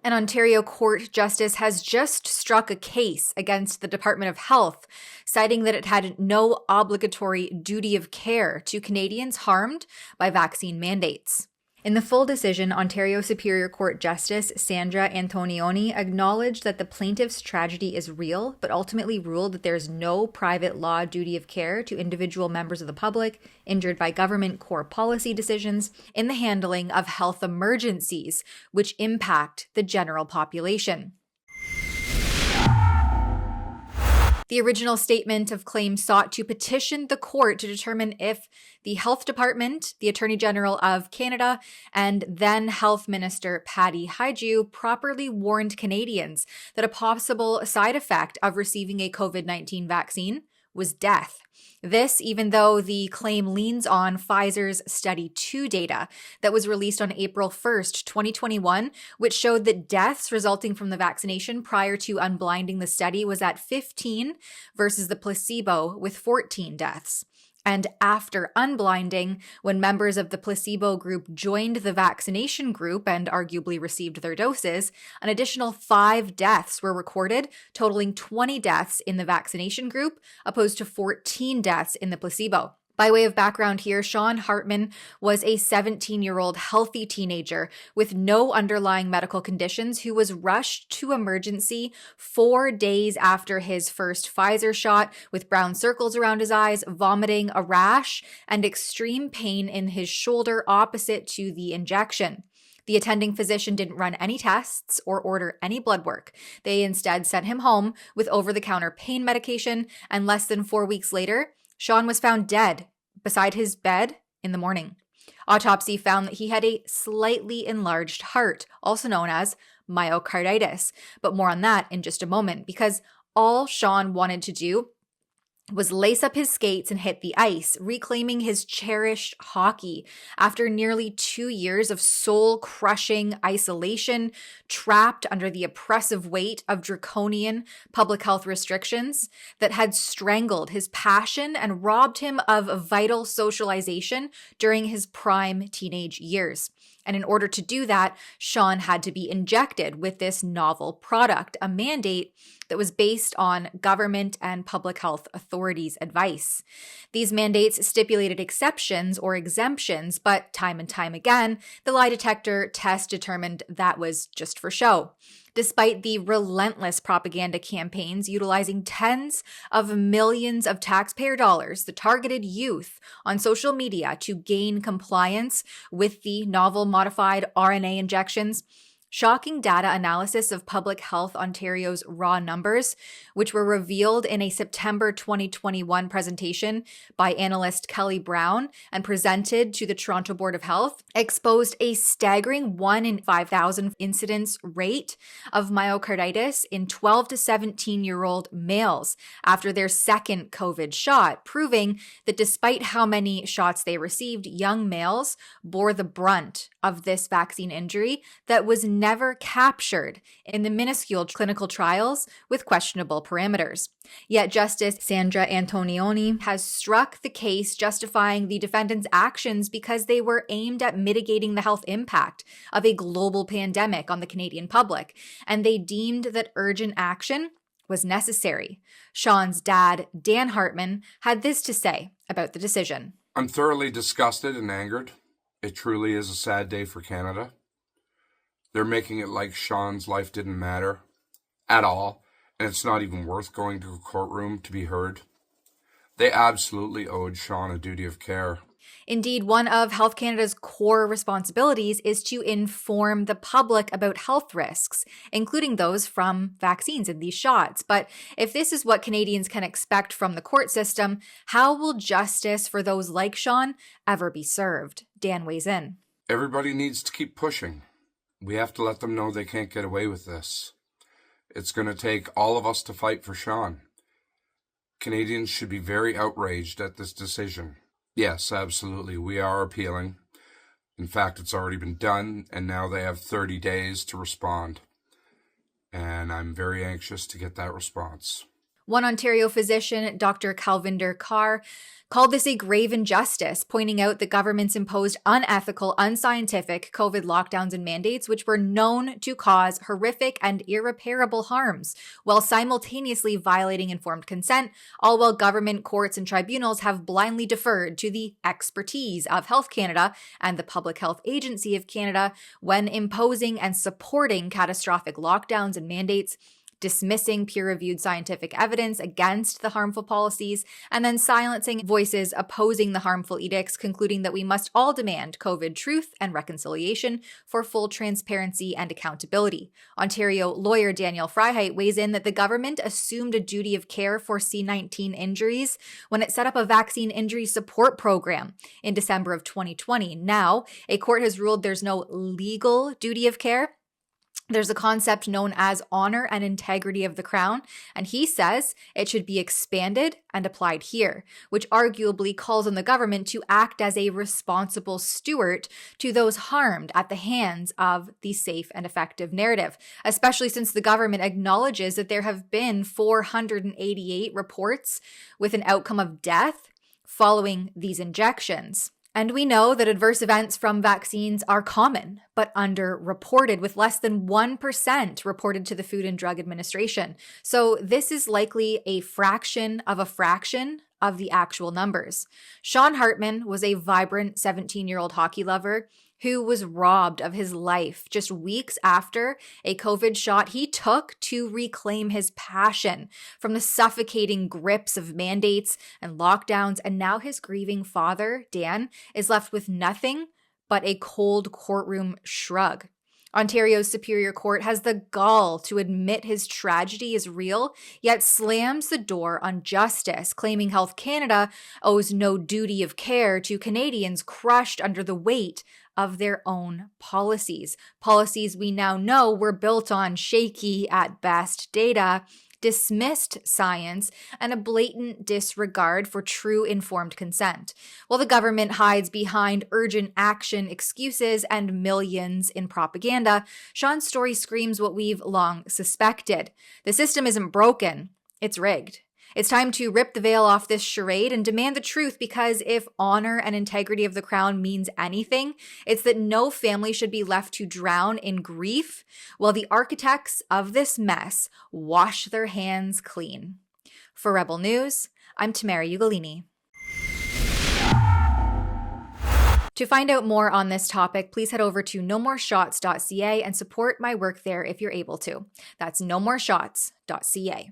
An Ontario court justice has just struck a case against the Department of Health, citing that it had no obligatory duty of care to Canadians harmed by vaccine mandates. In the full decision, Ontario Superior Court Justice Sandra Antonioni acknowledged that the plaintiff's tragedy is real, but ultimately ruled that there is no private law duty of care to individual members of the public injured by government core policy decisions in the handling of health emergencies, which impact the general population. The original statement of claim sought to petition the court to determine if the Health Department, the Attorney General of Canada, and then Health Minister Patty Hajdu properly warned Canadians that a possible side effect of receiving a COVID-19 vaccine was death. This, even though the claim leans on Pfizer's Study 2 data that was released on April 1st, 2021, which showed that deaths resulting from the vaccination prior to unblinding the study was at 15 versus the placebo with 14 deaths. And after unblinding, when members of the placebo group joined the vaccination group and arguably received their doses, an additional 5 deaths were recorded, totaling 20 deaths in the vaccination group, opposed to 14 deaths in the placebo. By way of background here, Sean Hartman was a 17-year-old healthy teenager with no underlying medical conditions who was rushed to emergency 4 days after his first Pfizer shot with brown circles around his eyes, vomiting, a rash, and extreme pain in his shoulder opposite to the injection. The attending physician didn't run any tests or order any blood work. They instead sent him home with over-the-counter pain medication, and less than 4 weeks later, Sean was found dead beside his bed in the morning. Autopsy found that he had a slightly enlarged heart, also known as myocarditis. But more on that in just a moment, because all Sean wanted to do was lace up his skates and hit the ice, reclaiming his cherished hockey after nearly 2 years of soul-crushing isolation, trapped under the oppressive weight of draconian public health restrictions that had strangled his passion and robbed him of vital socialization during his prime teenage years. And in order to do that, Sean had to be injected with this novel product, a mandate that was based on government and public health authorities' advice. These mandates stipulated exceptions or exemptions, but time and time again, the lie detector test determined that was just for show. Despite the relentless propaganda campaigns utilizing tens of millions of taxpayer dollars that targeted youth on social media to gain compliance with the novel modified RNA injections, shocking data analysis of Public Health Ontario's raw numbers, which were revealed in a September 2021 presentation by analyst Kelly Brown and presented to the Toronto Board of Health, exposed a staggering 1 in 5,000 incidence rate of myocarditis in 12 to 17-year-old males after their second COVID shot, proving that despite how many shots they received, young males bore the brunt of this vaccine injury that was never captured in the minuscule clinical trials with questionable parameters. Yet Justice Sandra Antonioni has struck the case justifying the defendants' actions because they were aimed at mitigating the health impact of a global pandemic on the Canadian public, and they deemed that urgent action was necessary. Sean's dad, Dan Hartman, had this to say about the decision. I'm thoroughly disgusted and angered. It truly is a sad day for Canada. They're making it like Sean's life didn't matter at all, and it's not even worth going to a courtroom to be heard. They absolutely owed Sean a duty of care. Indeed, one of Health Canada's core responsibilities is to inform the public about health risks, including those from vaccines and these shots. But if this is what Canadians can expect from the court system, how will justice for those like Sean ever be served? Dan weighs in. Everybody needs to keep pushing. We have to let them know they can't get away with this. It's going to take all of us to fight for Sean. Canadians should be very outraged at this decision. Yes, absolutely, we are appealing. In fact, it's already been done, and now they have 30 days to respond. And I'm very anxious to get that response. One Ontario physician, Dr. Calvinder Kaur, called this a grave injustice, pointing out that governments imposed unethical, unscientific COVID lockdowns and mandates, which were known to cause horrific and irreparable harms, while simultaneously violating informed consent, all while government courts and tribunals have blindly deferred to the expertise of Health Canada and the Public Health Agency of Canada when imposing and supporting catastrophic lockdowns and mandates, dismissing peer-reviewed scientific evidence against the harmful policies, and then silencing voices opposing the harmful edicts, concluding that we must all demand COVID truth and reconciliation for full transparency and accountability. Ontario lawyer Daniel Freiheit weighs in that the government assumed a duty of care for C-19 injuries when it set up a vaccine injury support program in December of 2020. Now, a court has ruled there's no legal duty of care. There's a concept known as honor and integrity of the crown, and he says it should be expanded and applied here, which arguably calls on the government to act as a responsible steward to those harmed at the hands of the safe and effective narrative, especially since the government acknowledges that there have been 488 reports with an outcome of death following these injections. And we know that adverse events from vaccines are common, but underreported, with less than 1% reported to the Food and Drug Administration. So this is likely a fraction of the actual numbers. Sean Hartman was a vibrant 17-year-old hockey lover who was robbed of his life just weeks after a COVID shot he took to reclaim his passion from the suffocating grips of mandates and lockdowns. And now his grieving father, Dan, is left with nothing but a cold courtroom shrug. Ontario's Superior Court has the gall to admit his tragedy is real, yet slams the door on justice, claiming Health Canada owes no duty of care to Canadians crushed under the weight of their own policies. Policies we now know were built on shaky at best data, dismissed science, and a blatant disregard for true informed consent. While the government hides behind urgent action excuses and millions in propaganda, Sean's story screams what we've long suspected. The system isn't broken, it's rigged. It's time to rip the veil off this charade and demand the truth, because if honor and integrity of the crown means anything, it's that no family should be left to drown in grief while the architects of this mess wash their hands clean. For Rebel News, I'm Tamara Ugolini. To find out more on this topic, please head over to nomoreshots.ca and support my work there if you're able to. That's nomoreshots.ca.